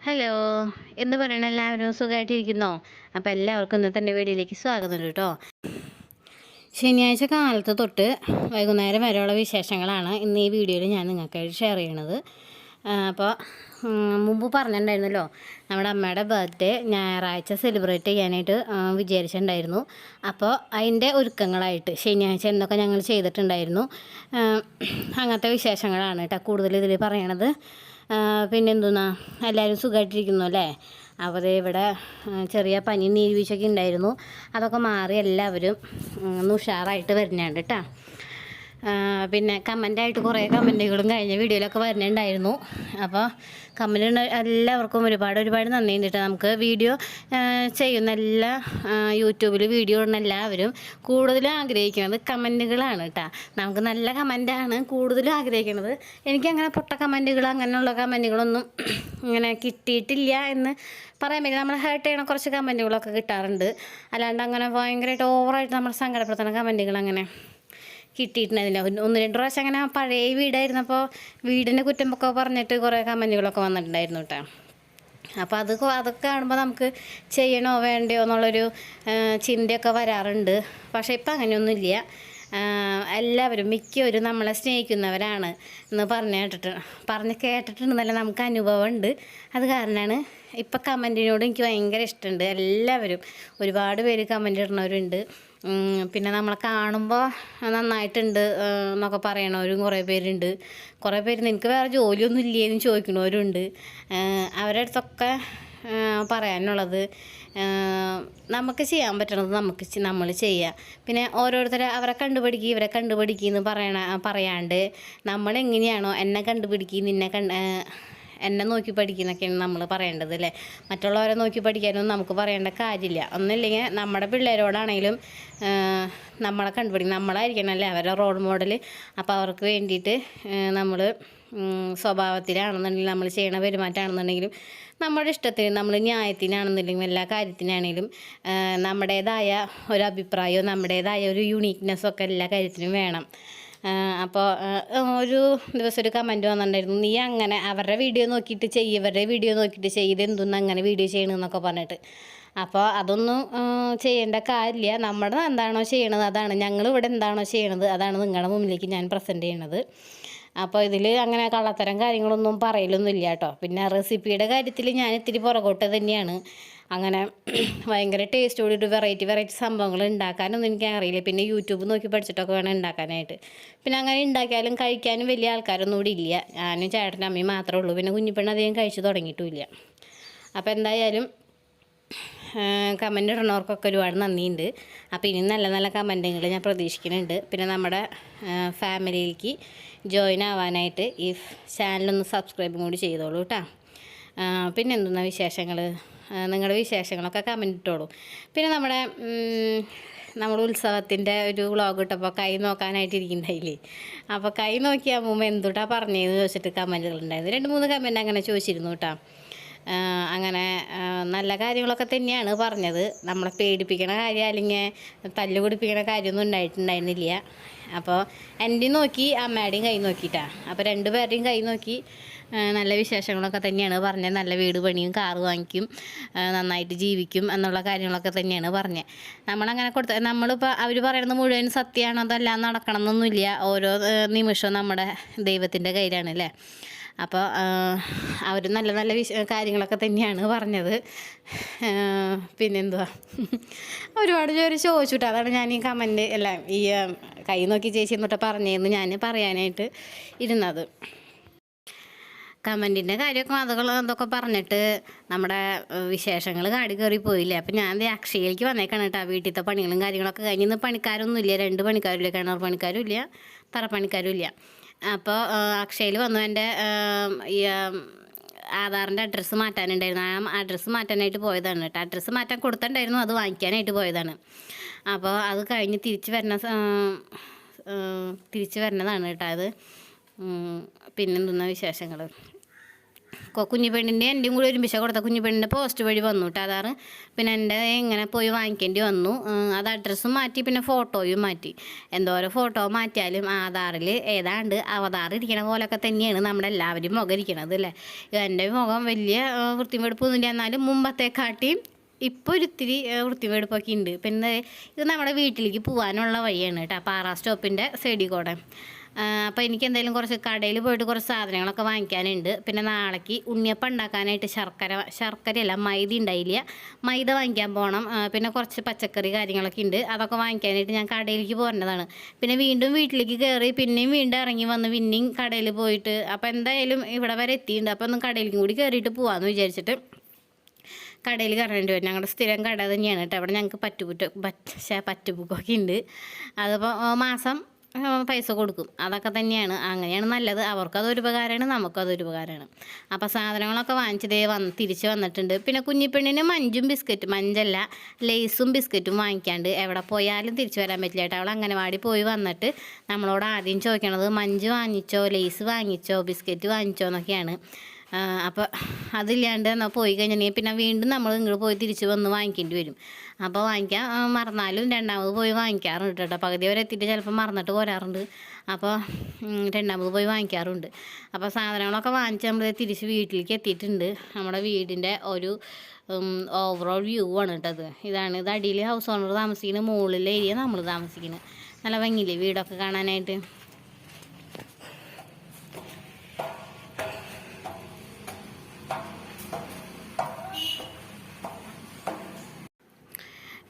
Hello. എന്ന് പറയണ എല്ലാവരും സുഖമായിട്ടിരിക്കുന്നോ? അപ്പോൾ എല്ലാവർക്കും ഇന്നത്തെ എൻ്റെ വീഡിയോയിലേക്ക് സ്വാഗതം കേട്ടോ. ശനിയാഴ്ച കാലത്ത് തൊട്ട് വൈകുന്നേരം വരെയുള്ള വിശേഷങ്ങളാണ് ഇന്ന് ഈ വീഡിയോയിൽ ഞാൻ നിങ്ങൾക്കായിട്ട് ഷെയർ ചെയ്യണത്. അപ്പോൾ മുമ്പ് പറഞ്ഞിട്ടുണ്ടായിരുന്നല്ലോ, നമ്മുടെ അമ്മയുടെ ബർത്ത്ഡേ ഞായറാഴ്ച സെലിബ്രേറ്റ് ചെയ്യാനായിട്ട് വിചാരിച്ചിട്ടുണ്ടായിരുന്നു. അപ്പോൾ അതിൻ്റെ ഒരുക്കങ്ങളായിട്ട് ശനിയാഴ്ച എന്തൊക്കെ ഞങ്ങൾ ചെയ്തിട്ടുണ്ടായിരുന്നു, അങ്ങനത്തെ വിശേഷങ്ങളാണ് കേട്ടോ കൂടുതൽ ഇതിൽ പറയണത്. പിന്നെന്തുന്നാ, എല്ലാവരും സുഖമായിട്ടിരിക്കുന്നു അല്ലേ? അവർ ഇവിടെ ചെറിയ പനി നീർവീഴ്ചയൊക്കെ ഉണ്ടായിരുന്നു, അതൊക്കെ മാറി എല്ലാവരും ഉഷാറായിട്ട് വരുന്നുണ്ട് കേട്ടോ. പിന്നെ കമൻ്റായിട്ട് കുറേ കമൻറ്റുകളും കഴിഞ്ഞ വീഡിയോയിലൊക്കെ വരുന്നുണ്ടായിരുന്നു. അപ്പോൾ കമൻറ്റ് എല്ലാവർക്കും ഒരുപാട് നന്ദിയുണ്ട് കേട്ടോ. നമുക്ക് വീഡിയോ ചെയ്യുന്ന എല്ലാ യൂട്യൂബിൽ വീഡിയോ ഇടുന്ന എല്ലാവരും കൂടുതലും ആഗ്രഹിക്കുന്നത് കമൻറ്റുകളാണ് കേട്ടോ. നമുക്ക് നല്ല കമൻറ്റാണ് കൂടുതലും ആഗ്രഹിക്കുന്നത്. എനിക്കങ്ങനെ പൊട്ട കമൻറ്റുകൾ അങ്ങനെയുള്ള കമൻറ്റുകളൊന്നും ഇങ്ങനെ കിട്ടിയിട്ടില്ല എന്ന് പറയാൻ പറ്റില്ല. നമ്മൾ ഹേർട്ട് ചെയ്യണ കുറച്ച് കമൻറ്റുകളൊക്കെ കിട്ടാറുണ്ട്, അല്ലാണ്ട് അങ്ങനെ ഭയങ്കരമായിട്ട് ഓവറായിട്ട് നമ്മൾ സങ്കടപ്പെടുത്തുന്ന കമൻറ്റുകൾ അങ്ങനെ കിട്ടിയിട്ടുണ്ടായിരുന്നില്ല. ഒന്ന് രണ്ട് പ്രാവശ്യം അങ്ങനെ പഴയ വീടായിരുന്നപ്പോൾ വീടിൻ്റെ കുറ്റമൊക്കെ പറഞ്ഞിട്ട് കുറേ കമൻറ്റുകളൊക്കെ വന്നിട്ടുണ്ടായിരുന്നു കേട്ടോ. അപ്പോൾ അതൊക്കെ കാണുമ്പോൾ നമുക്ക് ചെയ്യണോ വേണ്ടയോ എന്നുള്ളൊരു ചിന്തയൊക്കെ വരാറുണ്ട്. പക്ഷേ ഇപ്പം അങ്ങനെയൊന്നുമില്ല. എല്ലാവരും മിക്കവരും നമ്മളെ സ്നേഹിക്കുന്നവരാണ് എന്ന് പറഞ്ഞ് കേട്ടിട്ടുണ്ടെന്നല്ല, നമുക്ക് അനുഭവമുണ്ട്. അത് കാരണമാണ് ഇപ്പം കമൻറ്റിനോട് എനിക്ക് ഭയങ്കര ഇഷ്ടമുണ്ട്. എല്ലാവരും ഒരുപാട് പേര് കമൻറ്റ് ഇടുന്നവരുണ്ട്. പിന്നെ നമ്മളെ കാണുമ്പോൾ നന്നായിട്ടുണ്ട് എന്നൊക്കെ പറയണവരും കുറേ പേരുണ്ട്. കുറേ പേര് നിനക്ക് വേറെ ജോലിയൊന്നും ഇല്ലേന്ന് ചോദിക്കണവരുണ്ട്. അവരുടെ അടുത്തൊക്കെ പറയാനുള്ളത്, നമുക്ക് ചെയ്യാൻ പറ്റണത് നമ്മൾ ചെയ്യുക. പിന്നെ ഓരോരുത്തരെ അവരെ കണ്ടുപിടിക്കുക ഇവരെ കണ്ടുപിടിക്കുക എന്ന് പറയാണ്ട് നമ്മളെങ്ങനെയാണോ എന്നെ കണ്ടുപിടിക്കുക എന്നെ നോക്കി പഠിക്കുന്നൊക്കെയാണ് നമ്മൾ പറയേണ്ടത് അല്ലേ. മറ്റുള്ളവരെ നോക്കി പഠിക്കാനൊന്നും നമുക്ക് പറയേണ്ട കാര്യമില്ല. ഒന്നുമില്ലെങ്കിൽ നമ്മുടെ പിള്ളേരോടാണെങ്കിലും നമ്മളെ കണ്ടുപിടിക്കും, നമ്മളായിരിക്കണം അല്ലേ അവരുടെ റോൾ മോഡൽ. അപ്പോൾ അവർക്ക് വേണ്ടിയിട്ട് നമ്മൾ സ്വഭാവത്തിലാണെന്നുണ്ടെങ്കിലും നമ്മൾ ചെയ്യണ പെരുമാറ്റമാണെന്നുണ്ടെങ്കിലും നമ്മുടെ ഇഷ്ടത്തിന് നമ്മൾ ന്യായത്തിനാണെന്നുണ്ടെങ്കിലും എല്ലാ കാര്യത്തിനാണെങ്കിലും നമ്മുടേതായ ഒരു അഭിപ്രായവും നമ്മുടേതായ ഒരു യുണീക്നെസ്സൊക്കെ എല്ലാ കാര്യത്തിനും വേണം. അപ്പോൾ ഒരു ദിവസം ഒരു കമൻറ്റ് വന്നിട്ടുണ്ടായിരുന്നു, നീ അങ്ങനെ അവരുടെ വീഡിയോ നോക്കിയിട്ട് ഇവരുടെ വീഡിയോ നോക്കിയിട്ട് ഇതെന്തൊന്നും അങ്ങനെ വീഡിയോ ചെയ്യണമെന്നൊക്കെ പറഞ്ഞിട്ട്. അപ്പോൾ അതൊന്നും ചെയ്യേണ്ട കാര്യമില്ല. നമ്മുടെ എന്താണോ ചെയ്യണത് അതാണ്, ഞങ്ങളിവിടെ എന്താണോ ചെയ്യണത് അതാണ് നിങ്ങളുടെ മുന്നിലേക്ക് ഞാൻ പ്രസൻറ്റ് ചെയ്യണത്. അപ്പോൾ ഇതിൽ അങ്ങനെ കള്ളത്തരം കാര്യങ്ങളൊന്നും പറയലൊന്നുമില്ല കേട്ടോ. പിന്നെ റെസിപ്പിയുടെ കാര്യത്തിൽ ഞാൻ ഇത്തിരി പുറകോട്ട് തന്നെയാണ്. അങ്ങനെ ഭയങ്കര ടേസ്റ്റോടിയിട്ട് വെറൈറ്റി സംഭവങ്ങൾ ഉണ്ടാക്കാനൊന്നും എനിക്ക് അറിയില്ല. പിന്നെ യൂട്യൂബ് നോക്കി പഠിച്ചിട്ടൊക്കെ വേണം ഉണ്ടാക്കാനായിട്ട്. പിന്നെ അങ്ങനെ ഉണ്ടാക്കിയാലും കഴിക്കാനും വലിയ ആൾക്കാരൊന്നും ഇവിടെ ഇല്ല. ഞാനും ചേട്ടനും അമ്മയും മാത്രമേ ഉള്ളൂ. പിന്നെ കുഞ്ഞിപ്പെണ്ണ് അധികം കഴിച്ചു തുടങ്ങിയിട്ടുമില്ല. അപ്പോൾ എന്തായാലും കമൻ്റ് ഇടുന്നവർക്കൊക്കെ ഒരുപാട് നന്ദിയുണ്ട്. അപ്പോൾ ഇനി നല്ല കമൻറ്റുകൾ ഞാൻ പ്രതീക്ഷിക്കുന്നുണ്ട്. പിന്നെ നമ്മുടെ ഫാമിലിയിലേക്ക് ജോയിൻ ആവാനായിട്ട് ഈ ചാനലൊന്ന് സബ്സ്ക്രൈബും കൂടി ചെയ്തോളൂ കേട്ടോ. പിന്നെ എന്തെന്നാ വിശേഷങ്ങൾ, നിങ്ങളുടെ വിശേഷങ്ങളൊക്കെ കമൻറ്റ് ഇട്ടോളൂ. പിന്നെ നമ്മുടെ ഉത്സവത്തിൻ്റെ ഒരു വ്ളോഗ് ഇട്ടപ്പോൾ കൈ നോക്കാനായിട്ട് ഇരിക്കുന്നുണ്ടായില്ലേ. അപ്പോൾ കൈ നോക്കിയാൽ മുമ്പ് എന്തുട്ടാ പറഞ്ഞതെന്ന് ചോദിച്ചിട്ട് കമൻറ്റുകളുണ്ടായിരുന്നു. 2-3 കമൻറ്റ് അങ്ങനെ ചോദിച്ചിരുന്നു കേട്ടോ. അങ്ങനെ നല്ല കാര്യങ്ങളൊക്കെ തന്നെയാണ് പറഞ്ഞത്. നമ്മളെ പേടിപ്പിക്കണ കാര്യം അല്ലെങ്കിൽ തല്ല് പിടിപ്പിക്കണ കാര്യമൊന്നും ഉണ്ടായിട്ടുണ്ടായിരുന്നില്ല. അപ്പോൾ എൻ്റെയും നോക്കി അമ്മയുടെയും കൈ നോക്കിയിട്ടാണ്. അപ്പോൾ 2 പേരുടെയും കൈ നോക്കി നല്ല വിശേഷങ്ങളൊക്കെ തന്നെയാണ് പറഞ്ഞത്. നല്ല വീട് പണിയും കാറ് വാങ്ങിക്കും, നന്നായിട്ട് ജീവിക്കും എന്നുള്ള കാര്യങ്ങളൊക്കെ തന്നെയാണ് പറഞ്ഞത്. നമ്മളങ്ങനെ നമ്മളിപ്പോൾ അവർ പറയുന്നത് മുഴുവൻ സത്യമാണോ അതെല്ലാം നടക്കണം എന്നൊന്നുമില്ല. ഓരോ നിമിഷവും നമ്മുടെ ദൈവത്തിൻ്റെ കയ്യിലാണ് അല്ലേ. അപ്പോൾ അവർ നല്ല കാര്യങ്ങളൊക്കെ തന്നെയാണ് പറഞ്ഞത്. പിന്നെന്തുവാ, ഒരുപാട് പേര് ചോദിച്ചിട്ട് അതാണ് ഞാൻ ഈ കമൻറ്റ് എല്ലാം ഈ കൈ നോക്കി ചേച്ചി എന്നിട്ട് പറഞ്ഞതെന്ന് ഞാൻ പറയാനായിട്ട് ഇരുന്നത്. കമൻറ്റിൻ്റെ കാര്യമൊക്കെ അതൊക്കെ പറഞ്ഞിട്ട് നമ്മുടെ വിശേഷങ്ങൾ കാടി കയറി പോയില്ലേ. അപ്പോൾ ഞാൻ അക്ഷയയിലേക്ക് വന്നേക്കാണ് കേട്ടോ. വീട്ടിലത്തെ പണികളും കാര്യങ്ങളൊക്കെ കഴിഞ്ഞ് ഇന്ന് പണിക്കാരൊന്നുമില്ല, 2 പണിക്കാരും ഇല്ല, കിണർ പണിക്കാരും ഇല്ല, തറപ്പണിക്കാരും ഇല്ല. അപ്പോൾ അക്ഷയയിൽ വന്നു എൻ്റെ ഈ ആധാറിൻ്റെ അഡ്രസ്സ് മാറ്റാനുണ്ടായിരുന്നു. ആ അഡ്രസ്സ് മാറ്റാനായിട്ട് പോയതാണ് കേട്ടോ. അഡ്രസ്സ് മാറ്റാൻ കൊടുത്തിട്ടുണ്ടായിരുന്നു, അത് വാങ്ങിക്കാനായിട്ട് പോയതാണ്. അപ്പോൾ അത് കഴിഞ്ഞ് തിരിച്ച് വരണതാണ് കേട്ടോ അത്. പിന്നെന്തുന്ന വിശേഷങ്ങൾ, കുഞ്ഞിപ്പെണ്ണിൻ്റെ എൻ്റെയും കൂടി ഒരുമിച്ച് കൊടുത്ത കുഞ്ഞിപ്പെണ്ണിൻ്റെ പോസ്റ്റ് വഴി വന്നു കേട്ടോ ആധാർ. പിന്നെ എൻ്റെ ഇങ്ങനെ പോയി വാങ്ങിക്കേണ്ടി വന്നു. അത് അഡ്രസ്സും മാറ്റി, പിന്നെ ഫോട്ടോയും മാറ്റി. എന്തോരം ഫോട്ടോ മാറ്റിയാലും ആധാറിൽ ഏതാണ്ട് അവതാർ ഇരിക്കണ പോലൊക്കെ തന്നെയാണ് നമ്മുടെ എല്ലാവരും മുഖം ഇരിക്കണത് അല്ലേ. എൻ്റെ മുഖം വലിയ വൃത്തിവെടുപ്പൊന്നുമില്ല, എന്നാലും മുമ്പത്തെക്കാട്ടിയും ഇപ്പോൾ ഒരിത്തിരി വൃത്തിവെടുപ്പൊക്കെ ഉണ്ട്. പിന്നെ ഇത് നമ്മുടെ വീട്ടിലേക്ക് പോകാനുള്ള വഴിയാണ് കേട്ടോ, പാറ സ്റ്റോപ്പിൻ്റെ സൈഡിൽ കൂടെ. അപ്പോൾ എനിക്ക് എന്തായാലും കുറച്ച് കടയിൽ പോയിട്ട് കുറച്ച് സാധനങ്ങളൊക്കെ വാങ്ങിക്കാനുണ്ട്. പിന്നെ നാളേക്ക് ഉണ്ണിയപ്പം ഉണ്ടാക്കാനായിട്ട് ശർക്കരയല്ല മൈദ ഉണ്ടായില്ല, മൈദ വാങ്ങിക്കാൻ പോകണം. പിന്നെ കുറച്ച് പച്ചക്കറി കാര്യങ്ങളൊക്കെ ഉണ്ട്, അതൊക്കെ വാങ്ങിക്കാനായിട്ട് ഞാൻ കടയിലേക്ക് പോരേണ്ടതാണ്. പിന്നെ വീണ്ടും വീട്ടിലേക്ക് കയറി പിന്നെയും വീണ്ടും ഇറങ്ങി വന്ന് പിന്നെയും കടയിൽ പോയിട്ട്, അപ്പോൾ എന്തായാലും ഇവിടെ വരെ എത്തിയിട്ടുണ്ട്. അപ്പോൾ ഒന്ന് കടയിലേക്കും കൂടി കയറിയിട്ട് പോകാമെന്ന് വിചാരിച്ചിട്ട് കടയിൽ കയറേണ്ടി വരും. ഞങ്ങളുടെ സ്ഥിരം കട തന്നെയാണ് കേട്ടോ. അവിടെ ഞങ്ങൾക്ക് പറ്റുബുക്കൊക്കെ ഉണ്ട്. അതിപ്പോൾ മാസം പൈസ കൊടുക്കും, അതൊക്കെ തന്നെയാണ്. അങ്ങനെയാണ് നല്ലത്. അവർക്കതൊരു ഉപകാരമാണ്, നമുക്കതൊരു ഉപകാരമാണ്. അപ്പോൾ സാധനങ്ങളൊക്കെ വാങ്ങിച്ചതേ തിരിച്ച് വന്നിട്ടുണ്ട്. പിന്നെ കുഞ്ഞിപ്പെണ്ണിന് മഞ്ചല്ല ലേസും ബിസ്ക്കറ്റും വാങ്ങിക്കാണ്ട് എവിടെ പോയാലും തിരിച്ചു വരാൻ പറ്റില്ല കേട്ടോ. അവൾ അംഗനവാടി പോയി വന്നിട്ട് നമ്മളോട് ആദ്യം ചോദിക്കണത് മഞ്ച് വാങ്ങിച്ചോ, ലേസ് വാങ്ങിച്ചോ, ബിസ്ക്കറ്റ് വാങ്ങിച്ചോ എന്നൊക്കെയാണ്. അപ്പോൾ അതില്ലാണ്ട് പോയി കഴിഞ്ഞാൽ പിന്നെ വീണ്ടും നമ്മൾ ഇങ്ങോട്ട് പോയി തിരിച്ച് വന്ന് വാങ്ങിക്കേണ്ടി വരും. അപ്പോൾ വാങ്ങിക്കാൻ മറന്നാലും രണ്ടാമത് പോയി വാങ്ങിക്കാറുണ്ട് കേട്ടോ. പകുതി വരെ എത്തിയിട്ട് ചിലപ്പോൾ മറന്നിട്ട് പോരാറുണ്ട്. അപ്പോൾ രണ്ടാമത് പോയി വാങ്ങിക്കാറുണ്ട്. അപ്പോൾ സാധനങ്ങളൊക്കെ വാങ്ങിച്ച് നമ്മൾ തിരിച്ച് വീട്ടിലേക്ക് എത്തിയിട്ടുണ്ട്. നമ്മുടെ വീടിൻ്റെ ഒരു ഓവറോൾ വ്യൂ ആണ് കേട്ടത്. ഇത് അടിയിൽ ഹൗസ് ഓണർ താമസിക്കുന്നത്, മുകളിലെ ഏരിയ നമ്മൾ താമസിക്കുന്നത്. നല്ല ഭംഗിയില്ലേ വീടൊക്കെ കാണാനായിട്ട്.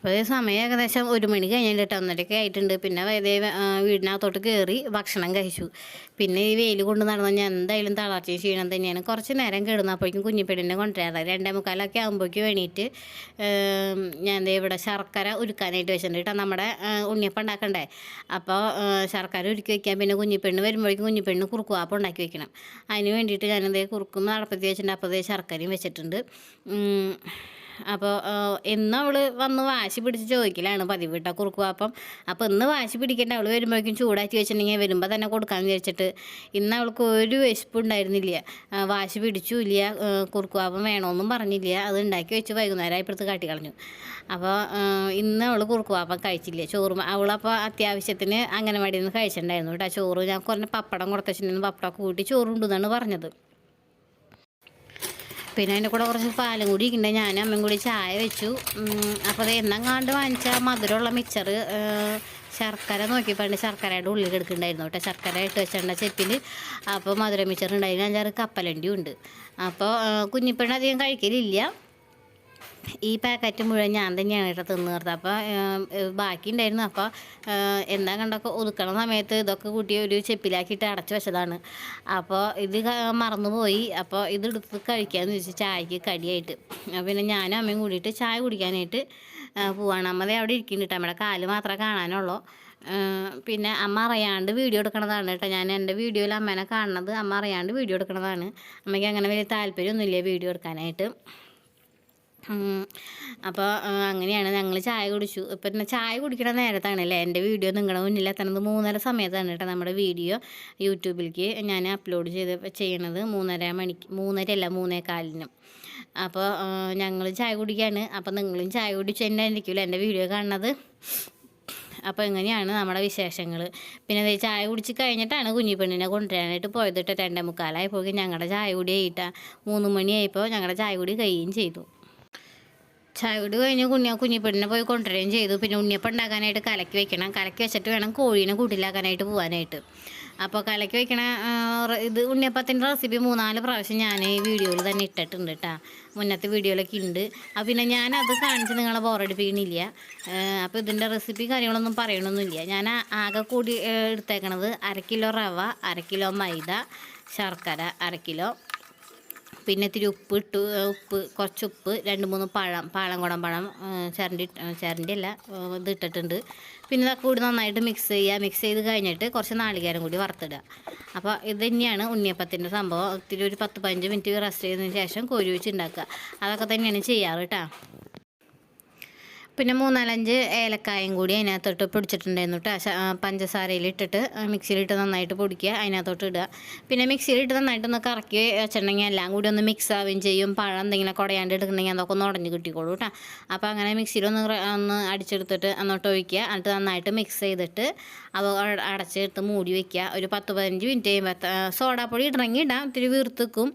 അപ്പോൾ സമയം ഏകദേശം 1 മണി കഴിഞ്ഞിട്ട് 1:30 ആയിട്ടുണ്ട്. പിന്നെ വീടിനകത്തോട്ട് കയറി ഭക്ഷണം കഴിച്ചു. പിന്നെ ഈ വെയിൽ കൊണ്ട് നടന്നാൽ ഞാൻ എന്തായാലും തളർച്ചയും ക്ഷീണം തന്നെയാണ്. കുറച്ച് നേരം കിടന്നപ്പോഴേക്കും കുഞ്ഞിപ്പെണ്ണിനെ കൊണ്ടുവരാറ് 2:45 ആകുമ്പോഴേക്കും വേണ്ടിയിട്ട് ഞാൻ ഇവിടെ ശർക്കര ഉരുക്കാനായിട്ട് വെച്ചിട്ടുണ്ട് കേട്ടോ. നമ്മുടെ ഉണ്ണിയപ്പം ഉണ്ടാക്കണ്ടേ, അപ്പോൾ ശർക്കര ഉരുക്കി വയ്ക്കാം. പിന്നെ കുഞ്ഞിപ്പെണ്ണ് വരുമ്പോഴേക്കും കുഞ്ഞിപ്പെണ്ണ് കുറുക്കുവാപ്പം ഉണ്ടാക്കി വെക്കണം. അതിന് വേണ്ടിയിട്ട് ഞാനതേ കുറുക്കും നടപ്പത്തി വെച്ചിട്ടുണ്ട്. അപ്പോൾ ശർക്കരയും വെച്ചിട്ടുണ്ട്. അപ്പോൾ ഇന്ന് അവൾ വന്ന് വാശി പിടിച്ച് ചോദിക്കലാണ് പതിവ് കേട്ടോ കുറുക്കുവാപ്പം. അപ്പോൾ ഇന്ന് വാശി പിടിക്കേണ്ട, അവൾ വരുമ്പോഴേക്കും ചൂടാക്കി വെച്ചിട്ടുണ്ടെങ്കിൽ വരുമ്പോൾ തന്നെ കൊടുക്കാമെന്ന് വിചാരിച്ചിട്ട് ഇന്ന് അവൾക്ക് ഒരു വിശപ്പുണ്ടായിരുന്നില്ല, വാശി പിടിച്ചുമില്ല, കുറുക്കുവാപ്പം വേണമെന്നും പറഞ്ഞില്ല. അത് ഉണ്ടാക്കി വെച്ച് വൈകുന്നേരം ആയപ്പോഴത്ത് കാട്ടിക്കളഞ്ഞു. അപ്പോൾ ഇന്ന് അവൾ കുറുക്കുവാപ്പം കഴിച്ചില്ല. ചോറ് അവളപ്പോൾ അത്യാവശ്യത്തിന് അംഗനവാടിയിൽ നിന്ന് കഴിച്ചിട്ടുണ്ടായിരുന്നു കേട്ടോ. ചോറ് ഞാൻ കുറഞ്ഞ പപ്പടം കൊടുത്ത് വെച്ചിട്ടുണ്ടെങ്കിൽ പപ്പടമൊക്കെ കൂട്ടി ചോറുണ്ടെന്നാണ് പറഞ്ഞത്. പിന്നെ അതിൻ്റെ കൂടെ കുറച്ച് പാലും കൂടി ഇരിക്കുന്നുണ്ട്. ഞാനും അമ്മയും കൂടി ചായ വെച്ചു. അപ്പോൾ അത് എന്നെങ്ങാണ്ട് വാങ്ങിച്ചാൽ മധുരമുള്ള മിക്സർ ശർക്കര നോക്കിയപ്പോൾ ശർക്കരയുടെ ഉള്ളിൽ എടുക്കുന്നുണ്ടായിരുന്നു കേട്ടോ. ശർക്കര ഇട്ട് വെച്ചിട്ടുണ്ട് ചെപ്പിൽ. അപ്പോൾ മധുര മിക്സർ ഉണ്ടായിരുന്നു. 5-6 കപ്പലണ്ടിയും ഉണ്ട്. അപ്പോൾ കുഞ്ഞിപ്പെണ്ണ് അധികം കഴിക്കലില്ല. ഈ പാക്കറ്റ് മുഴുവൻ ഞാൻ തന്നെയാണ് കേട്ടോ തിന്ന് തീർത്തത്. അപ്പോൾ ബാക്കി ഉണ്ടായിരുന്നു. അപ്പോൾ എന്താ കണ്ടൊക്കെ ഒതുക്കണ സമയത്ത് ഇതൊക്കെ കൂട്ടി ഒരു ചെപ്പിലാക്കിയിട്ട് അടച്ചു വെച്ചതാണ്. അപ്പോൾ ഇത് മറന്നുപോയി. അപ്പോൾ ഇതെടുത്ത് കഴിക്കാമെന്ന് വെച്ചാൽ ചായക്ക് കടിയായിട്ട്. പിന്നെ ഞാനും അമ്മയും കൂടിയിട്ട് ചായ കുടിക്കാനായിട്ട് പോവാണ്. അമ്മതേ അവിടെ ഇരിക്കുന്നുണ്ട്. നമ്മുടെ കാല് മാത്രമേ കാണാനുള്ളൂ. പിന്നെ അമ്മ അറിയാണ്ട് വീഡിയോ എടുക്കണതാണ് കേട്ടോ. ഞാൻ എൻ്റെ വീഡിയോയിൽ അമ്മേനെ കാണുന്നത് അമ്മ അറിയാണ്ട് വീഡിയോ എടുക്കണതാണ്. അമ്മയ്ക്ക് അങ്ങനെ വലിയ താല്പര്യമൊന്നുമില്ല വീഡിയോ എടുക്കാനായിട്ട്. അപ്പോൾ അങ്ങനെയാണ് ഞങ്ങൾ ചായ കുടിച്ചു. ഇപ്പം ചായ കുടിക്കണ നേരത്താണല്ലേ എൻ്റെ വീഡിയോ നിങ്ങളുടെ മുന്നിൽ എത്തണത്. 3:30 സമയത്താണ് കേട്ടോ നമ്മുടെ വീഡിയോ യൂട്യൂബിലേക്ക് ഞാൻ അപ്ലോഡ് ചെയ്യണത്. 3:30 മണിക്ക്, 3:30 അല്ല 3:15. അപ്പോൾ ഞങ്ങൾ ചായ കുടിക്കുകയാണ്. അപ്പോൾ നിങ്ങളും ചായ കുടിച്ച് തന്നെ ആയിരിക്കുമല്ലോ എൻ്റെ വീഡിയോ കാണുന്നത്. അപ്പോൾ എങ്ങനെയാണ് നമ്മുടെ വിശേഷങ്ങൾ. പിന്നെ ചായ കുടിച്ച് കഴിഞ്ഞിട്ടാണ് കുഞ്ഞിപ്പെണ്ണിനെ കൊണ്ടുവരാനായിട്ട് പോയത് കേട്ടോ. 2:45 ആയപ്പോഴേക്കും ഞങ്ങളുടെ ചായ കുടി ആയിട്ടാണ്. 3 മണിയായപ്പോൾ ഞങ്ങളുടെ ചായ കുടി കഴിയുകയും ചെയ്തു. ചായ കുടി കഴിഞ്ഞ് കുഞ്ഞിപ്പെണ്ണിനെ പോയി കൊണ്ടുവരികയും ചെയ്തു. പിന്നെ ഉണ്ണിയപ്പം ഉണ്ടാക്കാനായിട്ട് കലക്കി വെക്കണം. കലക്കി വെച്ചിട്ട് വേണം കോഴീനെ കൂട്ടിലാക്കാനായിട്ട് പോകാനായിട്ട്. അപ്പോൾ കലക്കി വെക്കണ ഇത് ഉണ്ണിയപ്പത്തിൻ്റെ റെസിപ്പി 3-4 പ്രാവശ്യം ഞാൻ ഈ വീഡിയോയിൽ തന്നെ ഇട്ടിട്ടുണ്ട് കേട്ടോ. മുന്നത്തെ വീഡിയോയിലൊക്കെ ഉണ്ട്. അപ്പോൾ പിന്നെ ഞാനത് കാണിച്ച് നിങ്ങളെ ബോറടിപ്പിക്കണില്ല. അപ്പോൾ ഇതിൻ്റെ റെസിപ്പി കാര്യങ്ങളൊന്നും പറയണമൊന്നുമില്ല. ഞാൻ ആകെ കൂടി എടുത്തേക്കണത് 1/2 കിലോ റവ, 1/2 കിലോ മൈദ, ശർക്കര 1/2 കിലോ, പിന്നെ ഇത്തിരി ഉപ്പ് കുറച്ച് ഉപ്പ്, 2-3 പാളംകുടം പഴം ചിരണ്ടിയല്ല ഇത് ഇട്ടിട്ടുണ്ട്. പിന്നെ ഇതൊക്കെ കൂടി നന്നായിട്ട് മിക്സ് ചെയ്ത് കഴിഞ്ഞിട്ട് കുറച്ച് നാളികേരം കൂടി വറുത്തിടുക. അപ്പോൾ ഇത് തന്നെയാണ് ഉണ്ണിയപ്പത്തിൻ്റെ സംഭവം. ഒത്തിരി ഒരു 10-15 മിനിറ്റ് റെസ്റ്റ് ചെയ്തതിന് ശേഷം കോരി വെച്ച് ഉണ്ടാക്കുക. അതൊക്കെ തന്നെയാണ് ചെയ്യാറ് കേട്ടോ. പിന്നെ 3-4 ഏലക്കായും കൂടി അതിനകത്തോട്ട് പൊടിച്ചിട്ടുണ്ടായിരുന്നു കേട്ടോ. പഞ്ചസാരയിലിട്ടിട്ട് മിക്സിയിലിട്ട് നന്നായിട്ട് പൊടിക്കുക, അതിനകത്തോട്ട് ഇടുക. പിന്നെ മിക്സിയിലിട്ട് നന്നായിട്ടൊന്ന് കറക്കി വെച്ചിട്ടുണ്ടെങ്കിൽ എല്ലാം കൂടി ഒന്ന് മിക്സ് ആവുകയും ചെയ്യും. പഴം എന്തെങ്കിലും കുടയാണ്ട് എടുക്കുന്നുണ്ടെങ്കിൽ അതൊക്കെ ഒന്ന് ഉടഞ്ഞ് കിട്ടിക്കോളൂ കേട്ടോ. അപ്പോൾ അങ്ങനെ മിക്സിയിലൊന്ന് അടിച്ചെടുത്തിട്ട് എന്നിട്ട് ഒഴിക്കുക. എന്നിട്ട് നന്നായിട്ട് മിക്സ് ചെയ്തിട്ട് അത് അടച്ചെടുത്ത് മൂടി വയ്ക്കുക. ഒരു 10-15 മിനിറ്റ് കഴിയുമ്പോൾ സോഡാപ്പൊടി ഇടണമെങ്കിൽ ഇടാം, ഇത്തിരി വീർത്തിക്കും.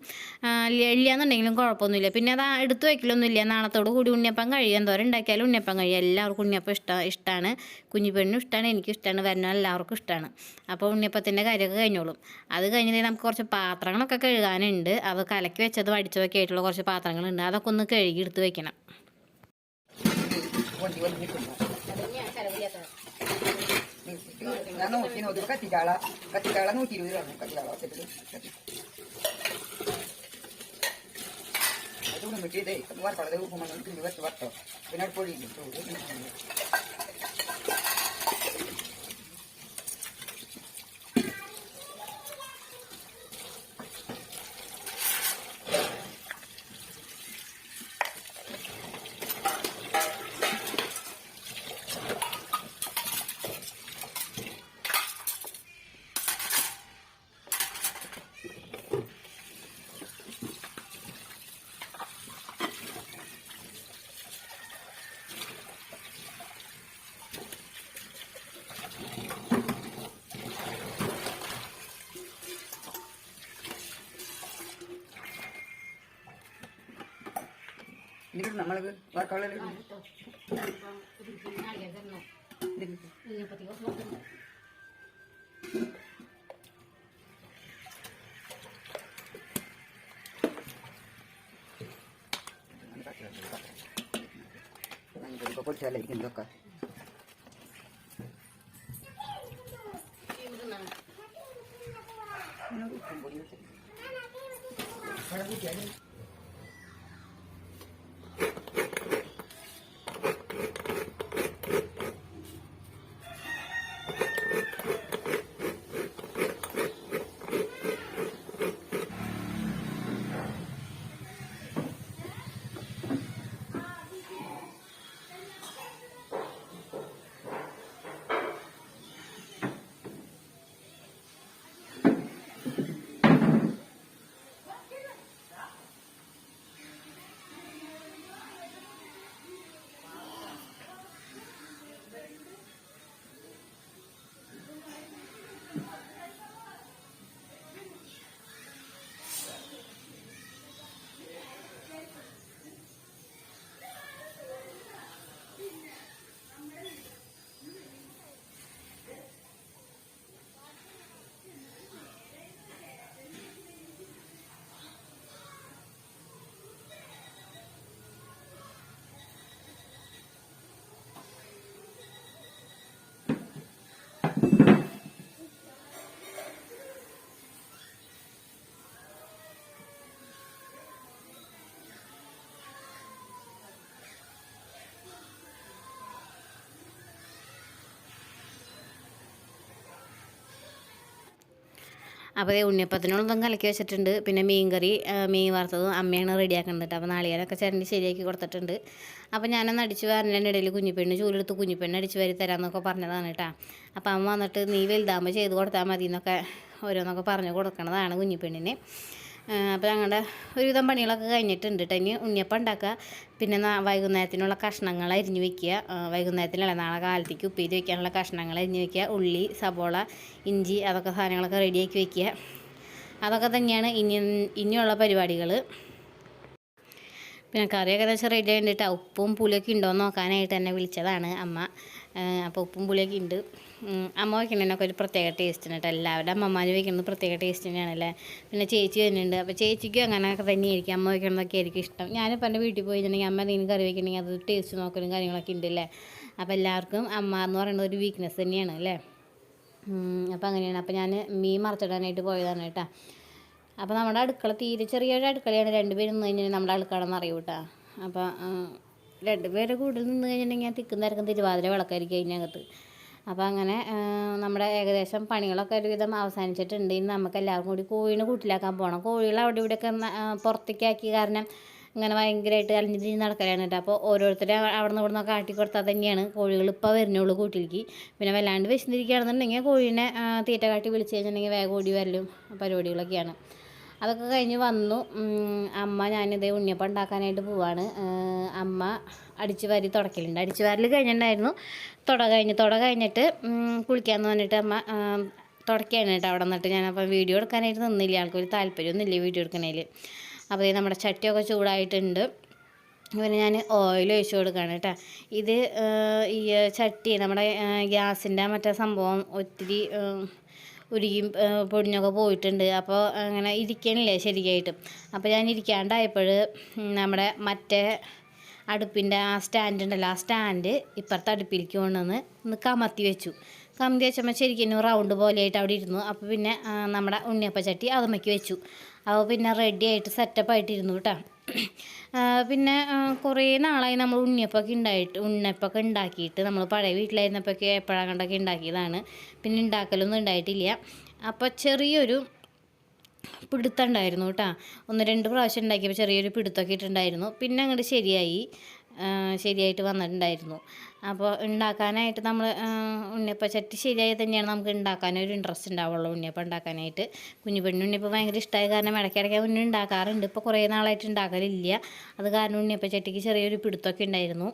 ഇല്ലയെന്നുണ്ടെങ്കിലും കുഴപ്പമൊന്നുമില്ല. പിന്നെ അത് എടുത്ത് വയ്ക്കലൊന്നുമില്ല. നാളത്തോട് കൂടി ഉണ്ണിയപ്പം കഴിയും. എന്തോരം ഉണ്ടാക്കിയാലും ഉണ്ണിയപ്പം കഴിയും. എല്ലാവർക്കും ഉണ്ണിയപ്പം ഇഷ്ടമാണ്. കുഞ്ഞിപ്പെണ്ണിനും ഇഷ്ടമാണ്, എനിക്കും ഇഷ്ടമാണ്, വരുന്ന എല്ലാവർക്കും ഇഷ്ടമാണ്. അപ്പോൾ ഉണ്ണിയപ്പത്തിൻ്റെ കാര്യമൊക്കെ കഴിഞ്ഞോളും. അത് കഴിഞ്ഞിട്ട് നമുക്ക് കുറച്ച് പാത്രങ്ങളൊക്കെ കഴുകാനുണ്ട്. അത് കലക്കി വെച്ചത് വടിച്ചതൊക്കെ ആയിട്ടുള്ള കുറച്ച് പാത്രങ്ങളുണ്ട്. അതൊക്കെ ഒന്ന് കഴുകി എടുത്ത് വെക്കണം. നമ്മൾ പൊടിച്ചാലായിരിക്കും ഇതൊക്കെ. അപ്പോൾ ഉണ്ണിയപ്പത്തിനുള്ളതും കലക്കി വെച്ചിട്ടുണ്ട്. പിന്നെ മീൻ വറുത്തതും അമ്മയാണ് റെഡിയാക്കുന്നുണ്ട്. അപ്പോൾ നാളികേരമൊക്കെ ചിരണ്ടി ശരിയാക്കി കൊടുത്തിട്ടുണ്ട്. അപ്പോൾ ഞാനൊന്ന് അടിച്ച് വാരുന്നതിൻ്റെ ഇടയിൽ കുഞ്ഞിപ്പെണ്ണ് ചൂലെടുത്ത് കുഞ്ഞിപ്പെണ്ണ് അടിച്ച് വാരി തരാമെന്നൊക്കെ പറഞ്ഞതാണ് കേട്ടോ. അപ്പോൾ അമ്മ വന്നിട്ട് നീ വലുതാകുമ്പോൾ ചെയ്ത് കൊടുത്താൽ മതി എന്നൊക്കെ ഓരോന്നൊക്കെ പറഞ്ഞു കൊടുക്കണതാണ് കുഞ്ഞിപ്പെണ്ണിന്. അപ്പോൾ ഞങ്ങളുടെ ഒരുവിധം പണികളൊക്കെ കഴിഞ്ഞിട്ടുണ്ട് കേട്ടോ. ഇനി ഉണ്ണിയപ്പം ഉണ്ടാക്കുക. പിന്നെ വൈകുന്നേരത്തിനുള്ള കഷ്ണങ്ങൾ അരിഞ്ഞ് വയ്ക്കുക. വൈകുന്നേരത്തിനല്ല, നാളെ കാലത്തേക്ക് ഉപ്പേരി വയ്ക്കാനുള്ള കഷ്ണങ്ങൾ അരിഞ്ഞ് വയ്ക്കുക. ഉള്ളി, സബോള, ഇഞ്ചി അതൊക്കെ സാധനങ്ങളൊക്കെ റെഡിയാക്കി വയ്ക്കുക. അതൊക്കെ തന്നെയാണ് ഇനിയുള്ള പരിപാടികൾ. പിന്നെ കറിയൊക്കെ ഏകദേശം റെഡി ആയിട്ട് ഉപ്പും പുളിയൊക്കെ ഉണ്ടോ എന്ന് നോക്കാനായിട്ട് എന്നെ വിളിച്ചതാണ് അമ്മ. അപ്പോൾ ഉപ്പും പുളിയൊക്കെ ഉണ്ട്. അമ്മ വയ്ക്കുന്നതിനൊക്കെ ഒരു പ്രത്യേക ടേസ്റ്റിന് കേട്ടോ. എല്ലാവരുടെ അമ്മമാർ വയ്ക്കുന്നത് പ്രത്യേക ടേസ്റ്റ് തന്നെയാണല്ലേ. പിന്നെ ചേച്ചി വരുന്നുണ്ട്. അപ്പോൾ ചേച്ചിക്കും അങ്ങനെയൊക്കെ തന്നെയായിരിക്കും. അമ്മ വയ്ക്കുന്നതൊക്കെ ആയിരിക്കും ഇഷ്ടം. ഞാനിപ്പോൾ എൻ്റെ വീട്ടിൽ പോയിട്ടുണ്ടെങ്കിൽ അമ്മ എന്തെങ്കിലും കറി വയ്ക്കണമെങ്കിൽ അത് ടേസ്റ്റ് നോക്കലും കാര്യങ്ങളൊക്കെ ഉണ്ടല്ലേ. അപ്പോൾ എല്ലാവർക്കും അമ്മ എന്ന് പറയുന്നത് ഒരു വീക്ക്നെസ് തന്നെയാണ് അല്ലേ. അപ്പോൾ അങ്ങനെയാണ്. അപ്പോൾ ഞാൻ മീൻ മറച്ചിടാനായിട്ട് പോയതാണ് കേട്ടോ. അപ്പോൾ നമ്മുടെ അടുക്കള തീരെ ചെറിയൊരു അടുക്കളയാണ്. 2 പേര് നിന്ന് കഴിഞ്ഞാൽ നമ്മുടെ അടുക്കളയെന്ന് അറിയൂ കേട്ടോ. അപ്പോൾ 2 പേര് കൂടുതൽ നിന്ന് കഴിഞ്ഞിട്ടുണ്ടെങ്കിൽ തിക്കും തിരക്കും തിരുവാതിര വിളക്കായിരിക്കും അതിനകത്ത്. അപ്പോൾ അങ്ങനെ നമ്മുടെ ഏകദേശം പണികളൊക്കെ ഒരുവിധം അവസാനിച്ചിട്ടുണ്ട്. ഇനി നമുക്ക് എല്ലാവർക്കും കൂടി കോഴീനെ കൂട്ടിലാക്കാൻ പോകണം. കോഴികൾ അവിടെ ഇവിടെയൊക്കെ പുറത്തേക്കാക്കി കാരണം ഇങ്ങനെ ഭയങ്കരമായിട്ട് അലിഞ്ഞ് തിരിഞ്ഞ് നടക്കലാണ് കേട്ടോ. അപ്പോൾ ഓരോരുത്തരെ അവിടെ നിന്ന് ഇവിടെ നിന്നൊക്കെ ആട്ടി കൊടുത്താൽ തന്നെയാണ് കോഴികൾ ഇപ്പോൾ വരുന്നുള്ളൂ കൂട്ടിലേക്ക്. പിന്നെ വല്ലാണ്ട് വിശന്നിരിക്കുകയാണെന്നുണ്ടെങ്കിൽ കോഴീനെ തീറ്റ കാട്ടി വിളിച്ച് കഴിഞ്ഞിട്ടുണ്ടെങ്കിൽ വേഗം ഓടി വരലും പരിപാടികളൊക്കെയാണ്. അതൊക്കെ കഴിഞ്ഞ് വന്നു. അമ്മ ഞാനിതേ ഉണ്ണിയപ്പം ഉണ്ടാക്കാനായിട്ട് പോവാണ്. അമ്മ അടിച്ച് വാരി തുടക്കലുണ്ട്. അടിച്ച് വാരൽ കഴിഞ്ഞിട്ടുണ്ടായിരുന്നു. തുട കഴിഞ്ഞിട്ട് കുളിക്കാമെന്ന് പറഞ്ഞിട്ട് അമ്മ തുടക്കുകയാണ് കേട്ടോ അവിടെ നിന്നിട്ട്. ഞാനപ്പോൾ വീഡിയോ എടുക്കാനായിട്ട് നിന്നില്ല, ആൾക്കൊരു താല്പര്യമൊന്നുമില്ല വീഡിയോ എടുക്കുന്നതിൽ. അപ്പോൾ നമ്മുടെ ചട്ടിയൊക്കെ ചൂടായിട്ടുണ്ട്. പിന്നെ ഞാൻ ഓയിൽ ഒഴിച്ച് കൊടുക്കുകയാണ് കേട്ടോ. ഇത് ഈ ചട്ടി നമ്മുടെ ഗ്യാസിൻ്റെ മറ്റേ സംഭവം ഒത്തിരി ഉരുകിയും പൊടിഞ്ഞൊക്കെ പോയിട്ടുണ്ട്. അപ്പോൾ അങ്ങനെ ഇരിക്കണില്ലേ ശരിയായിട്ട്. അപ്പോൾ ഞാൻ ഇരിക്കാണ്ടായപ്പോൾ നമ്മുടെ മറ്റേ അടുപ്പിൻ്റെ ആ സ്റ്റാൻഡ് ഉണ്ടല്ലോ, ആ സ്റ്റാൻഡ് ഇപ്പുറത്തെ അടുപ്പിലേക്ക് കൊണ്ടുവന്ന് കമത്തി വെച്ചു. കമത്തി വെച്ചപ്പോൾ ശരിക്കും റൗണ്ട് പോലെയായിട്ട് അവിടെ ഇരുന്നു. അപ്പോൾ പിന്നെ നമ്മുടെ ഉണ്ണിയപ്പച്ചട്ടി അതുമ്മയ്ക്ക് വെച്ചു. അപ്പോൾ പിന്നെ റെഡി ആയിട്ട് സെറ്റപ്പായിട്ടിരുന്നു കേട്ടോ. പിന്നെ കുറേ നാളായി നമ്മൾ ഉണ്ണിയപ്പമൊക്കെ ഉണ്ടാക്കിയിട്ട് നമ്മൾ പഴയ വീട്ടിലായിരുന്നപ്പോഴൊക്കെ എപ്പോഴാണ് കണ്ടൊക്കെ ഉണ്ടാക്കിയതാണ്. പിന്നെ ഉണ്ടാക്കലൊന്നും ഉണ്ടായിട്ടില്ല. അപ്പോൾ ചെറിയൊരു പിടുത്തം ഉണ്ടായിരുന്നു കേട്ടോ. 1-2 പ്രാവശ്യം ഉണ്ടാക്കിയപ്പോൾ ചെറിയൊരു പിടുത്തമൊക്കെ ഇട്ടുണ്ടായിരുന്നു. പിന്നെ അങ്ങോട്ട് ശരിയായിട്ട് വന്നിട്ടുണ്ടായിരുന്നു. അപ്പോൾ ഉണ്ടാക്കാനായിട്ട് നമ്മൾ ഉണ്ണിയപ്പച്ചട്ടി ശരിയായി തന്നെയാണ് നമുക്ക് ഉണ്ടാക്കാനൊരു ഇൻട്രസ്റ്റ് ഉണ്ടാവുള്ളൂ. ഉണ്ണിയപ്പം ഉണ്ടാക്കാനായിട്ട് കുഞ്ഞു പെണ്ണ് ഉണ്ണിയപ്പം ഭയങ്കര ഇഷ്ടമായ കാരണം ഇടയ്ക്കിടയ്ക്ക് ഉണ്ണി ഉണ്ടാക്കാറുണ്ട്. ഇപ്പോൾ കുറേ നാളായിട്ട് ഉണ്ടാക്കലില്ല. അത് കാരണം ഉണ്ണിയപ്പച്ചട്ടിക്ക് ചെറിയൊരു പിടുത്തമൊക്കെ ഉണ്ടായിരുന്നു.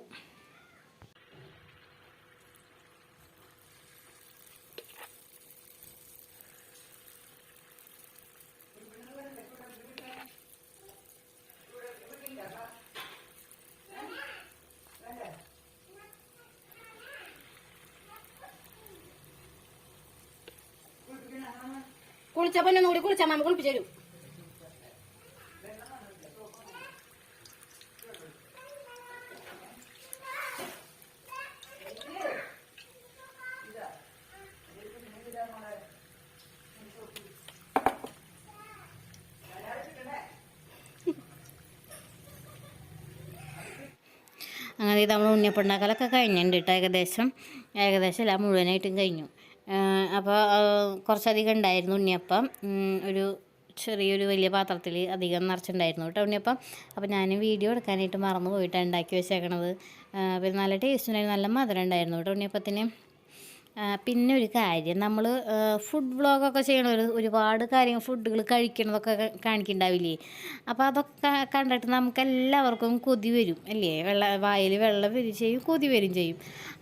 കുളിച്ചപ്പോൾ ഒന്നുകൂടി കുളിച്ചാൽ മാമ കുളിപ്പിച്ചു തരും. അങ്ങനെ ഇത് നമ്മൾ ഉണ്ണിയപ്പം ഉണ്ടാക്കലൊക്കെ കഴിഞ്ഞിട്ടുണ്ട് കേട്ടോ. ഏകദേശം എല്ലാം മുഴുവനായിട്ടും കഴിഞ്ഞു. അപ്പോൾ കുറച്ചധികം ഉണ്ടായിരുന്നു ഉണ്ണിയപ്പം. ഒരു ചെറിയൊരു വലിയ പാത്രത്തിൽ അധികം നിറച്ചിട്ടുണ്ടായിരുന്നു കേട്ടോ ഉണ്ണിയപ്പം. അപ്പോൾ ഞാൻ വീഡിയോ എടുക്കാനായിട്ട് മറന്നു പോയിട്ടാണ് ഉണ്ടാക്കി വെച്ചേക്കണത്. പിന്നെ നല്ല ടേസ്റ്റ് ഉണ്ടായിരുന്നു, നല്ല മധുരം ഉണ്ടായിരുന്നു കേട്ടോ ഉണ്ണിയപ്പത്തിന്. പിന്നെ ഒരു കാര്യം, നമ്മൾ ഫുഡ് വ്ളോഗൊക്കെ ചെയ്യണ ഒരുപാട് കാര്യങ്ങൾ ഫുഡുകൾ കഴിക്കണതൊക്കെ കാണിക്കുന്നുണ്ടാവില്ലേ. അപ്പോൾ അതൊക്കെ കണ്ടിട്ട് നമുക്കെല്ലാവർക്കും കൊതി വരും അല്ലേ. വായിൽ വെള്ളം വരും ചെയ്യും, കൊതി വരും ചെയ്യും.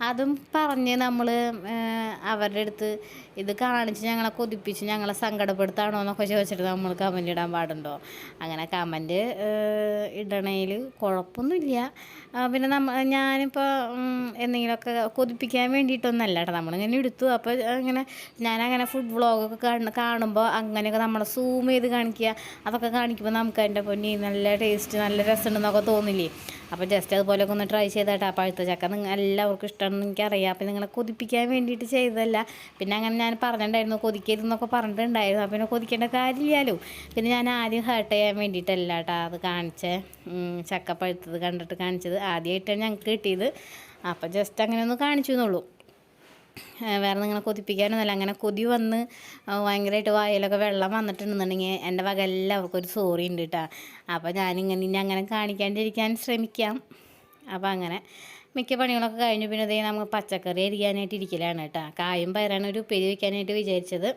അതും പറഞ്ഞ് നമ്മൾ അവരുടെ അടുത്ത് ഇത് കാണിച്ച് ഞങ്ങളെ കൊതിപ്പിച്ച് ഞങ്ങളെ സങ്കടപ്പെടുത്താണോ എന്നൊക്കെ ചോദിച്ചിട്ട് നമ്മൾ കമൻറ്റ് ഇടാൻ പാടുണ്ടോ? അങ്ങനെ കമൻറ്റ് ഇടണേൽ കുഴപ്പമൊന്നുമില്ല. പിന്നെ ഞാനിപ്പോൾ എന്തെങ്കിലുമൊക്കെ കൊതിപ്പിക്കാൻ വേണ്ടിയിട്ടൊന്നല്ല കേട്ടോ നമ്മളിങ്ങനെ എടുത്തു. അപ്പോൾ ഞാനങ്ങനെ ഫുഡ് വ്ളോഗൊക്കെ കാണുമ്പോൾ അങ്ങനെയൊക്കെ നമ്മളെ സൂം ചെയ്ത് കാണിക്കുക, അതൊക്കെ കാണിക്കുമ്പോൾ നമുക്ക് അതിൻ്റെ പൊന്നി നല്ല ടേസ്റ്റ് നല്ല രസമുണ്ടെന്നൊക്കെ തോന്നില്ലേ. അപ്പോൾ ജസ്റ്റ് അതുപോലെയൊക്കെ ഒന്ന് ട്രൈ ചെയ്തേട്ടാ. പഴുത്ത ചക്ക എല്ലാവർക്കും ഇഷ്ടമാണെന്ന് എനിക്കറിയാം. അപ്പോൾ നിങ്ങളെ കൊതിപ്പിക്കാൻ വേണ്ടിയിട്ട് ചെയ്തതല്ല. പിന്നെ അങ്ങനെ ഞാൻ പറഞ്ഞിട്ടുണ്ടായിരുന്നു കൊതിക്കരുതെന്നൊക്കെ പറഞ്ഞിട്ടുണ്ടായിരുന്നു. അപ്പോൾ പിന്നെ കൊതിക്കേണ്ട കാര്യമില്ലല്ലോ. പിന്നെ ഞാൻ ആദ്യം ഹേർട്ട് ചെയ്യാൻ വേണ്ടിയിട്ടല്ല കേട്ടോ അത് കാണിച്ചേ. ചക്ക പഴുത്തത് കണ്ടിട്ട് കാണിച്ചത് ആദ്യമായിട്ടാണ് ഞങ്ങൾക്ക് കിട്ടിയത്. അപ്പോൾ ജസ്റ്റ് അങ്ങനെ ഒന്ന് കാണിച്ചു എന്നുള്ളൂ, വേറെ നിങ്ങളെ കൊതിപ്പിക്കാനൊന്നുമല്ല. അങ്ങനെ കൊതി വന്ന് ഭയങ്കരമായിട്ട് വായിലൊക്കെ വെള്ളം വന്നിട്ടുണ്ടെന്നുണ്ടെങ്കിൽ എൻ്റെ വക എല്ലാവർക്കും ഒരു സോറി ഉണ്ട് കേട്ടോ. അപ്പോൾ ഇനി അങ്ങനെ കാണിക്കാണ്ടിരിക്കാൻ ശ്രമിക്കാം. അപ്പോൾ അങ്ങനെ മിക്ക പണികളൊക്കെ കഴിഞ്ഞു. പിന്നെ ഇതേ നമുക്ക് പച്ചക്കറി അരിയാനായിട്ട് ഇരിക്കലാണ് കേട്ടോ. കായും പയറാണ് ഒരു ഉപ്പേരി വയ്ക്കാനായിട്ട് വിചാരിച്ചത്.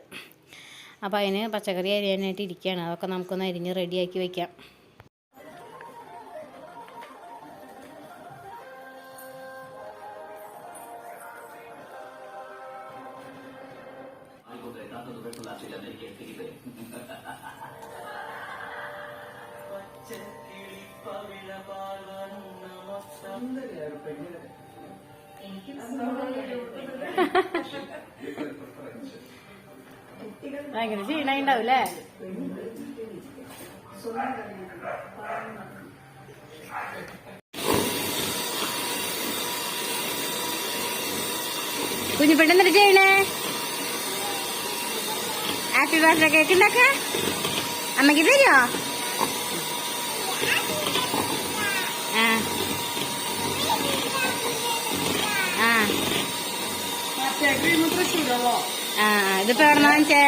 അപ്പോൾ അതിന് പച്ചക്കറി അരിയാനായിട്ട് ഇരിക്കുകയാണ്. അതൊക്കെ നമുക്കൊന്ന് അരിഞ്ഞ് റെഡിയാക്കി വയ്ക്കാം. ഭയങ്കര ക്ഷീണുണ്ടാവൂലേ? കുഞ്ഞിപ്പെണ്ണ് എന്നിട്ട് ചെയ്യണേ? ഹാപ്പി ബർത്ത്ഡേ കേക്ക് ഉണ്ടാക്ക അമ്മക്ക് തരുമോ? ഇതിപ്പോ എവിടെന്നാ വാങ്ങിച്ചേ?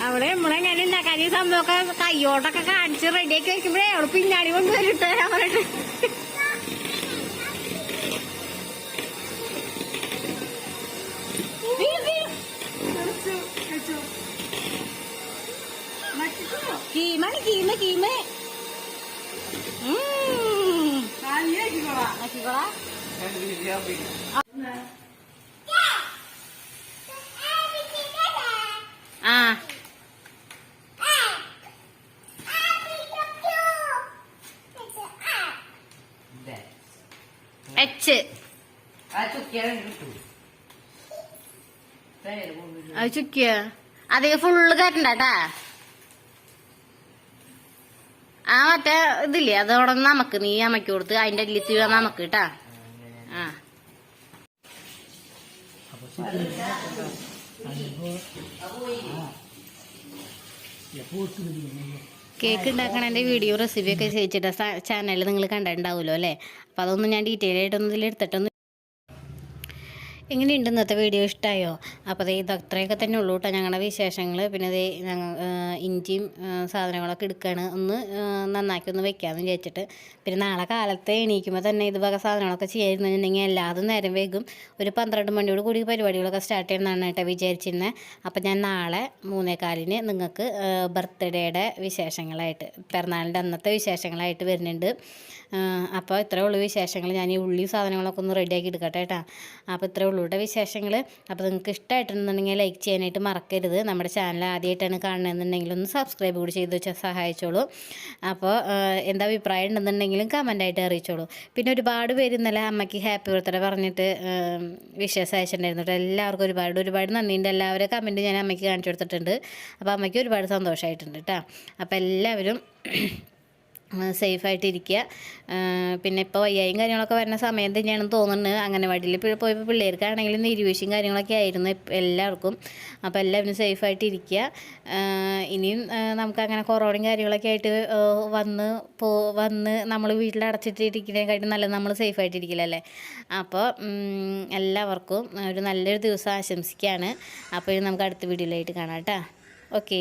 അവിടെ നമ്മളെങ്ങനെ ഉണ്ടാക്കാൻ ഈ സംഭവമൊക്കെ കയ്യോട്ടൊക്കെ കാണിച്ച് റെഡിയാക്കി വെക്കുമ്പോഴേ അവള് പിന്നാടി കൊണ്ടുവരിട്ട് തരാൻ പറഞ്ഞിട്ട് കീമാണ് കീമ ആക്കിക്കോളാ ആ എച്ച് അത് ചുക്കിയ അതേ ഫുള്ള് കയറ്റണ്ടാട്ടാ ആ മറ്റേ ഇതില്ലേ അതോടെ നമുക്ക് നീ അമ്മയ്ക്ക് കൊടുത്ത് അതിന്റെ അല്ലിത്തി നമുക്ക് കേട്ടാ ആ കേക്ക് ഉണ്ടാക്കണതിൻ്റെ വീഡിയോ റെസിപ്പിയൊക്കെ ചെയ്യിച്ചിട്ട് ചാനലിൽ നിങ്ങൾ കണ്ടിട്ടുണ്ടാവുമല്ലോ അല്ലേ അപ്പോൾ അതൊന്നും ഞാൻ ഡീറ്റെയിൽ ആയിട്ടൊന്നും ഇതിൽ എടുത്തിട്ടൊന്നും എങ്ങനെയുണ്ട് ഇന്നത്തെ വീഡിയോ ഇഷ്ടമായോ അപ്പോൾ ഇത് അത്രയൊക്കെ തന്നെ ഉള്ളൂ കേട്ടോ ഞങ്ങളുടെ വിശേഷങ്ങൾ പിന്നെ ഇത് ഞങ്ങൾ ഇഞ്ചിയും സാധനങ്ങളൊക്കെ എടുക്കുകയാണ് ഒന്ന് നന്നാക്കി ഒന്ന് വെക്കാമെന്ന് വിചാരിച്ചിട്ട് പിന്നെ നാളെ കാലത്തെ എണീക്കുമ്പോൾ തന്നെ ഇത് വക സാധനങ്ങളൊക്കെ ചെയ്യായിരുന്നുണ്ടെങ്കിൽ എല്ലാതും നേരം വേഗം ഒരു 12 മണിയോട് കൂടി പരിപാടികളൊക്കെ സ്റ്റാർട്ട് ചെയ്യുന്നതാണ് കേട്ടോ വിചാരിച്ചിരുന്നത് അപ്പോൾ ഞാൻ നാളെ 3:15 നിങ്ങൾക്ക് ബർത്ത്ഡേയുടെ വിശേഷങ്ങളായിട്ട് പിറന്നാളിൻ്റെ അന്നത്തെ വിശേഷങ്ങളായിട്ട് വരുന്നുണ്ട് അപ്പോൾ ഇത്രയേ ഉള്ളൂ വിശേഷങ്ങൾ ഞാൻ ഈ ഉള്ളി സാധനങ്ങളൊക്കെ ഒന്ന് റെഡിയാക്കി എടുക്കട്ടെ കേട്ടോ അപ്പോൾ ഇത്രയേ ഉള്ളൂ കേട്ടോ വിശേഷങ്ങൾ അപ്പോൾ നിങ്ങൾക്ക് ഇഷ്ടമായിട്ടുണ്ടെന്നുണ്ടെങ്കിൽ ലൈക്ക് ചെയ്യാനായിട്ട് മറക്കരുത് നമ്മുടെ ചാനൽ ആദ്യമായിട്ടാണ് കാണുന്നതെന്നുണ്ടെങ്കിൽ ഒന്ന് സബ്സ്ക്രൈബ് കൂടി ചെയ്ത് വെച്ചാൽ സഹായിച്ചോളൂ അപ്പോൾ എന്താ അഭിപ്രായം ഉണ്ടെന്നുണ്ടെങ്കിലും കമൻറ്റായിട്ട് അറിയിച്ചോളൂ പിന്നെ ഒരുപാട് പേര് ഇന്നലെ അമ്മയ്ക്ക് ഹാപ്പി ബർത്ത്ഡേ പറഞ്ഞിട്ട് വിഷസ് അയച്ചിട്ടുണ്ടായിരുന്നു കേട്ടോ എല്ലാവർക്കും ഒരുപാട് നന്ദിയുണ്ട് എല്ലാവരും കമൻറ്റ് ഞാൻ അമ്മയ്ക്ക് കാണിച്ചു കൊടുത്തിട്ടുണ്ട് അപ്പോൾ അമ്മയ്ക്ക് ഒരുപാട് സന്തോഷമായിട്ടുണ്ട് കേട്ടോ അപ്പോൾ എല്ലാവരും സേഫായിട്ടിരിക്കുക പിന്നെ ഇപ്പോൾ വയ്യായും കാര്യങ്ങളൊക്കെ വരുന്ന സമയം തന്നെയാണെന്ന് തോന്നുന്നത് അംഗനവാടിയിൽ പോയപ്പോൾ പിള്ളേർക്കാണെങ്കിലും നിരീക്ഷയും കാര്യങ്ങളൊക്കെ ആയിരുന്നു എല്ലാവർക്കും അപ്പോൾ എല്ലാവരും സേഫായിട്ടിരിക്കുക ഇനിയും നമുക്കങ്ങനെ കൊറോണയും കാര്യങ്ങളൊക്കെ ആയിട്ട് വന്ന് നമ്മൾ വീട്ടിൽ അടച്ചിട്ടിരിക്കുന്നതിനെക്കാട്ടും നല്ലത് നമ്മൾ സേഫായിട്ടിരിക്കില്ലല്ലേ അപ്പോൾ എല്ലാവർക്കും ഒരു നല്ലൊരു ദിവസം ആശംസിക്കുകയാണ് അപ്പോൾ നമുക്ക് അടുത്ത വീഡിയോയിലായിട്ട് കാണാം കേട്ടോ ഓക്കേ